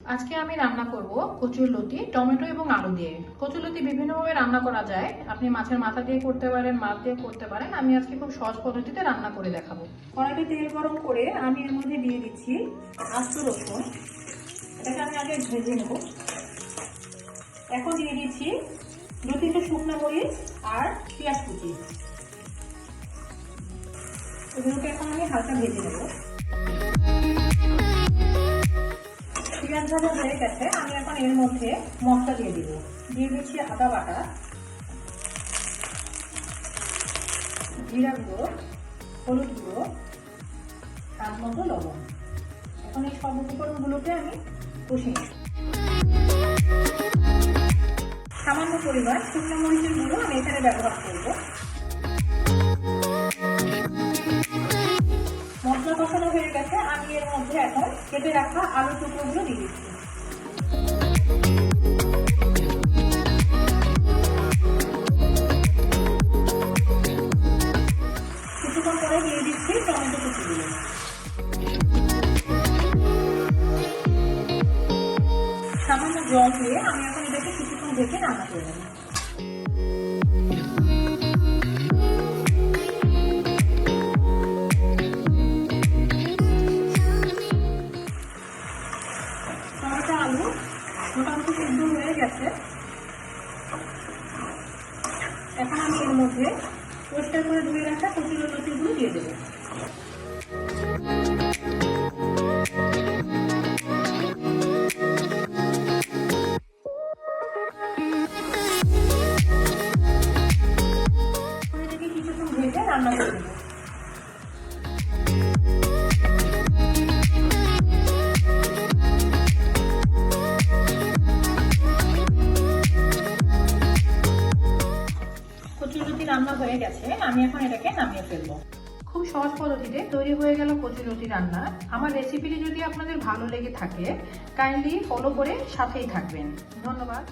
আজকে আমি রান্না করব কচুরলতি টমেটো এবং আলু দিয়ে। কচুরলতি বিভিন্নভাবে রান্না করা যায়। আপনি মাছের মাথা দিয়ে করতে পারেন, মাছ দিয়ে করতে পারেন। আমি আজকে খুব সহজ পদ্ধতিতে রান্না করে দেখাবো। কড়াইতে তেল গরম করে আমি এর মধ্যে দিয়ে দিচ্ছি আস্ত রসুন। এটাকে আমি আগে ভেজে নেব। এখন দিয়ে দিচ্ছি 2-3টে শুকনো মরিচ আর পেঁয়াজ কুচি। এগুলোকে এখন আমি হালকা ভেজে নেব। পেঁয়াজ ভাজা হয়ে গেছে, আমি এখন এর মধ্যে মশলা দিয়ে দিব। দিয়ে দিচ্ছি আদা বাটা, জিরা গুঁড়ো, হলুদ গুঁড়ো, স্বাদ মতো লবণ। এখন এই সব উপকরণগুলোকে আমি কষিয়ে নেব। সামান্য পরিমাণ শুকনো মরিচের গুঁড়ো আমি এখানে ব্যবহার করব। মশলা কষানো হয়ে গেছে, আমি এর মধ্যে এখন কেটে রাখা আলু টুকরোগুলো দিয়ে দিচ্ছি। কিছুক্ষণ পরে দিয়ে দিচ্ছি টমেটো কুচিগুলো। সামান্য জল দিয়ে আমি এখন এটাকে কিছুক্ষণ ঢেকে রান্না করে নেব। টমেটো আলু মোটামুটি সিদ্ধ হয়ে গেছে। এখন আমি এর মধ্যে পরিষ্কার করে ধুয়ে রাখা কচুরলতিগুলো দিয়ে দেবো। এটাকে কিছুক্ষণ ভেজে রান্না করে দেবো। কচুরলতি রান্না হয়ে গেছে, আমি এখন এটাকে নামিয়ে ফেলবো। খুব সহজ পদ্ধতিতে তৈরি হয়ে গেল কচুরলতি রান্না। আমার রেসিপিটি যদি আপনাদের ভালো লেগে থাকে কাইন্ডলি ফলো করে সাথেই থাকবেন। ধন্যবাদ।